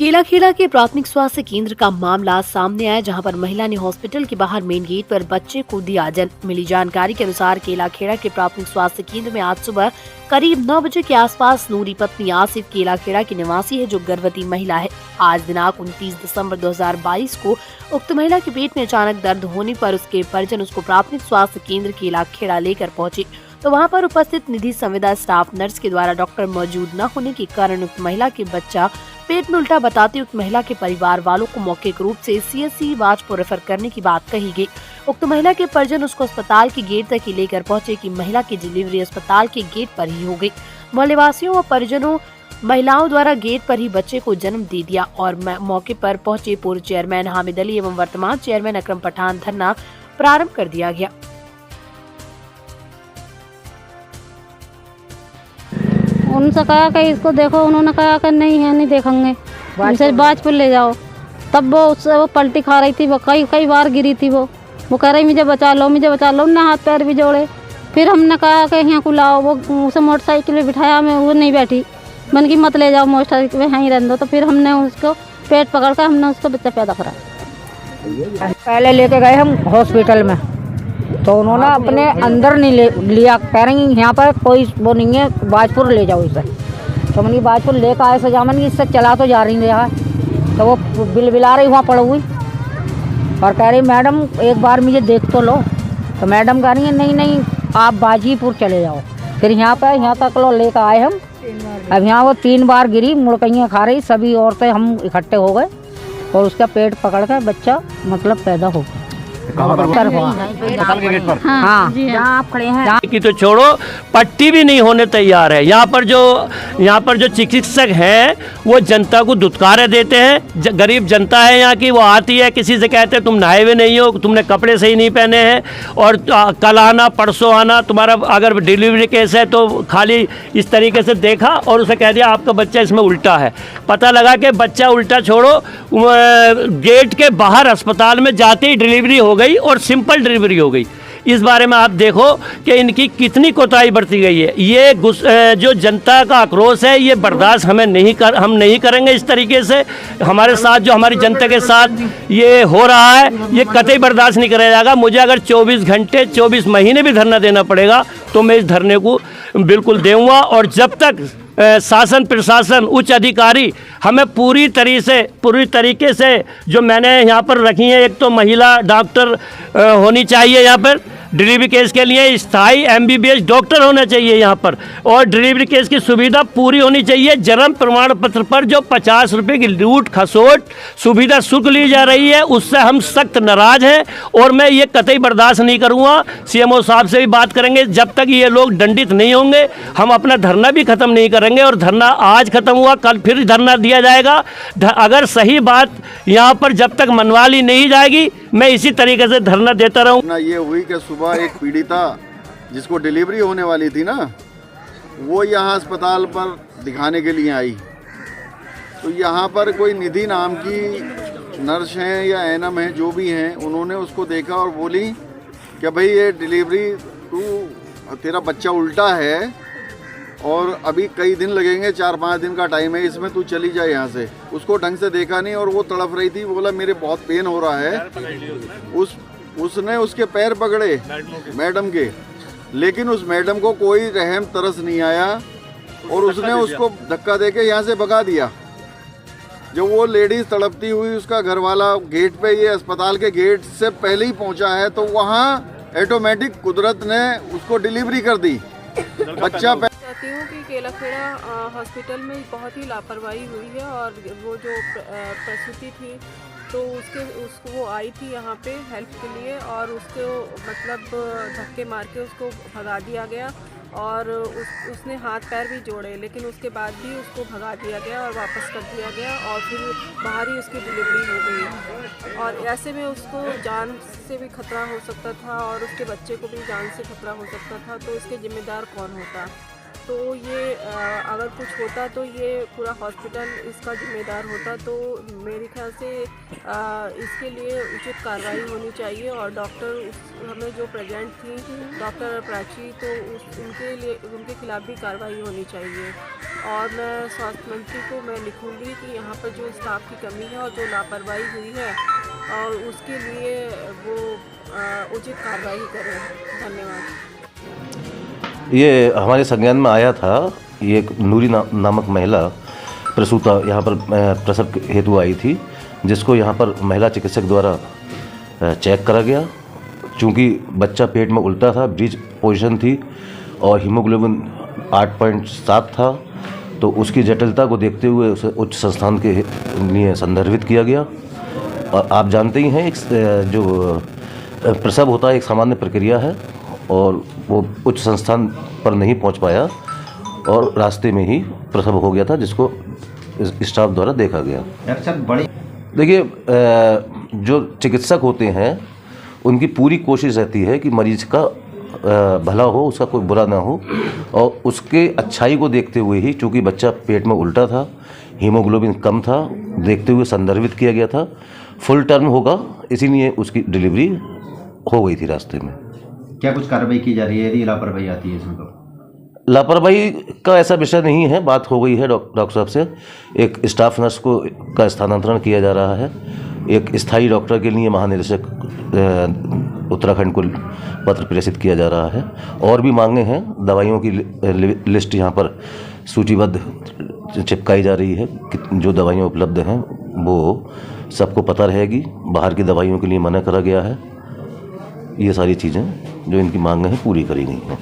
केलाखेड़ा के प्राथमिक स्वास्थ्य केंद्र का मामला सामने आया, जहां पर महिला ने हॉस्पिटल के बाहर मेन गेट पर बच्चे को दिया जन्म। मिली जानकारी के अनुसार केलाखेड़ा के प्राथमिक स्वास्थ्य केंद्र में आज सुबह करीब 9 बजे के आसपास नूरी पत्नी आसिफ केलाखेड़ा की निवासी है, जो गर्भवती महिला है। आज दिनांक 29 दिसंबर 2022 को उक्त महिला के पेट में अचानक दर्द होने पर उसके परिजन उसको प्राथमिक स्वास्थ्य केंद्र केलाखेड़ा लेकर पहुंचे, तो वहां पर उपस्थित निधि संविदा स्टाफ नर्स के द्वारा डॉक्टर मौजूद न होने के कारण उक्त महिला के बच्चा पेट में उल्टा बताते उक्त महिला के परिवार वालों को मौखिक रूप से CSC वाजपुर रेफर करने की बात कही गई। उक्त महिला के परिजन उसको अस्पताल के गेट तक ही लेकर पहुंचे कि महिला की डिलीवरी अस्पताल के गेट पर ही हो गई। मोहल्लेवासियों व परिजनों महिलाओं द्वारा गेट पर ही बच्चे को जन्म दे दिया और मौके पर पहुंचे पूर्व चेयरमैन हामिद अली एवं वर्तमान चेयरमैन अकरम पठान धरना प्रारंभ कर दिया गया। उनसे कहा कि इसको देखो, उन्होंने कहा कि नहीं है, नहीं देखेंगे, उनसे बाजपुर ले जाओ। तब वो पलटी खा रही थी, वो कई बार गिरी थी। वो कह रही मुझे बचा लो, मुझे बचा लो। उन्होंने हाथ पैर भी जोड़े। फिर हमने कहा कि यहाँ को लाओ, वो उसे मोटरसाइकिल में बिठाया, मैं वो नहीं बैठी। मन की मत ले जाओ, मोटरसाइकिल में यहीं रहने दो। तो फिर हमने उसको पेट पकड़ कर हमने उसको बच्चा पैदा करा। पहले लेके गए हम हॉस्पिटल में, तो उन्होंने अपने अंदर नहीं लिया, कह रही यहाँ पर कोई वो नहीं है, बाजपुर ले जाओ इसे। तो मैंने बाजपुर लेकर आए सजामन की, इससे चला तो जा रही रहा। तो वो बिलबिला रही वहाँ पड़ हुई और कह रही मैडम एक बार मुझे देख तो लो। तो मैडम कह रही है नहीं आप बाजीपुर चले जाओ। फिर यहाँ तक लो लेकर आए हम। अब यहाँ वो 3 बार गिरी, मुड़कैयाँ खा रही, सभी औरतें हम इकट्ठे हो गए और उसका पेट पकड़ कर बच्चा मतलब पैदा हो गया। अस्पताल के गेट पर। हाँ, जहाँ आप खड़े हैं की तो छोड़ो, पट्टी भी नहीं होने तैयार है। यहाँ पर जो चिकित्सक हैं वो जनता को दुत्कारे देते हैं। गरीब जनता है यहाँ की, वो आती है, किसी से कहते हैं तुम नहाए हुए नहीं हो, तुमने कपड़े सही नहीं पहने हैं, और कल आना परसों आना, तुम्हारा अगर डिलीवरी केस है तो खाली इस तरीके से देखा और उसे कह दिया आपका बच्चा इसमें उल्टा है। पता लगा कि बच्चा उल्टा छोड़ो, गेट के बाहर अस्पताल में जाते ही डिलीवरी हो गई और सिंपल डिलीवरी हो गई। इस बारे में आप देखो कि इनकी कितनी कोताही बरती गई है। ये जो जनता का आक्रोश है, ये बर्दाश्त हम नहीं करेंगे। इस तरीके से हमारे साथ जो हमारी जनता के साथ ये हो रहा है, ये कतई बर्दाश्त नहीं करा जाएगा। मुझे अगर 24 घंटे 24 महीने भी धरना देना पड़ेगा तो मैं इस धरने को बिल्कुल दूंगा। और जब तक शासन प्रशासन उच्च अधिकारी हमें पूरी तरीके से जो मैंने यहाँ पर रखी है, एक तो महिला डॉक्टर होनी चाहिए यहाँ पर डिलीवरी केस के लिए, स्थायी MBBS डॉक्टर होना चाहिए यहाँ पर, और डिलीवरी केस की सुविधा पूरी होनी चाहिए। जन्म प्रमाण पत्र पर जो 50 रुपये की लूट खसोट सुविधा शुल्क ली जा रही है, उससे हम सख्त नाराज हैं और मैं ये कतई बर्दाश्त नहीं करूँगा। CMO साहब से भी बात करेंगे। जब तक ये लोग दंडित नहीं होंगे हम अपना धरना भी ख़त्म नहीं करेंगे। और धरना आज ख़त्म हुआ, कल फिर धरना दिया जाएगा। अगर सही बात यहाँ पर जब तक मनवा ली नहीं जाएगी, मैं इसी तरीके से धरना देता रहूँ। ये हुई कि सुबह एक पीड़िता जिसको डिलीवरी होने वाली थी ना, वो यहाँ अस्पताल पर दिखाने के लिए आई। तो यहाँ पर कोई निधि नाम की नर्स हैं या ANM हैं, जो भी हैं, उन्होंने उसको देखा और बोली कि भाई ये डिलीवरी तेरा बच्चा उल्टा है और अभी कई दिन लगेंगे, 4-5 दिन का टाइम है, इसमें तू चली जाए यहाँ से। उसको ढंग से देखा नहीं और वो तड़प रही थी। बोला मेरे बहुत पेन हो रहा है। उसने उसके पैर पकड़े मैडम के, लेकिन उस मैडम को कोई रहम तरस नहीं आया और उसने उसको धक्का देके यहाँ से भगा दिया। जब वो लेडीज तड़पती हुई, उसका घरवाला गेट पे, ये अस्पताल के गेट से पहले ही पहुँचा है, तो वहाँ ऑटोमेटिक कुदरत ने उसको डिलीवरी कर दी। बच्चा चाहती हूँ कि केलाखेड़ा हॉस्पिटल में बहुत ही लापरवाही हुई है और वो जो प्रसूति थी तो उसको वो आई थी यहाँ पे हेल्प के लिए और उसको मतलब धक्के मार के उसको भगा दिया गया और उसने हाथ पैर भी जोड़े, लेकिन उसके बाद भी उसको भगा दिया गया और वापस कर दिया गया और फिर बाहर ही उसकी डिलीवरी हो गई। और ऐसे में उसको जान से भी खतरा हो सकता था और उसके बच्चे को भी जान से खतरा हो सकता था, तो इसके जिम्मेदार कौन होता। तो ये अगर कुछ होता तो ये पूरा हॉस्पिटल इसका जिम्मेदार होता। तो मेरे ख्याल से इसके लिए उचित कार्रवाई होनी चाहिए और डॉक्टर हमें जो प्रेजेंट थी डॉक्टर प्राची, तो उनके खिलाफ भी कार्रवाई होनी चाहिए। और मैं स्वास्थ्य मंत्री को मैं लिखूंगी कि यहाँ पर जो स्टाफ की कमी है और जो लापरवाही हुई है और उसके लिए वो उचित कार्रवाई करें। धन्यवाद। ये हमारे संज्ञान में आया था, ये एक नूरी नामक महिला प्रसूता यहाँ पर प्रसव हेतु आई थी, जिसको यहाँ पर महिला चिकित्सक द्वारा चेक करा गया। चूँकि बच्चा पेट में उल्टा था, ब्रीच पोजीशन थी और हीमोग्लोबिन 8.7 था, तो उसकी जटिलता को देखते हुए उसे उच्च संस्थान के लिए संदर्भित किया गया। और आप जानते ही हैं, एक जो प्रसव होता है एक सामान्य प्रक्रिया है और वो उच्च संस्थान पर नहीं पहुंच पाया और रास्ते में ही प्रसव हो गया था, जिसको स्टाफ द्वारा देखा गया। देखिए, जो चिकित्सक होते हैं उनकी पूरी कोशिश रहती है कि मरीज का भला हो, उसका कोई बुरा ना हो, और उसके अच्छाई को देखते हुए ही, चूँकि बच्चा पेट में उल्टा था, हीमोग्लोबिन कम था, देखते हुए संदर्भित किया गया था। फुल टर्म होगा, इसीलिए उसकी डिलीवरी हो गई थी रास्ते में। क्या कुछ कार्रवाई की जा रही है यदि लापरवाही आती है इसमें? तो लापरवाही का ऐसा विषय नहीं है, बात हो गई है डॉक्टर साहब से। एक स्टाफ नर्स का स्थानांतरण किया जा रहा है। एक स्थायी डॉक्टर के लिए महानिदेशक उत्तराखंड को पत्र प्रेषित किया जा रहा है। और भी मांगे हैं, दवाइयों की लिस्ट यहाँ पर सूचीबद्ध चिपकाई जा रही है कि जो दवाइयाँ उपलब्ध हैं वो सबको पता रहेगी। बाहर की दवाइयों के लिए मना करा गया है। ये सारी चीज़ें जो इनकी मांग हैं पूरी करी गई हैं।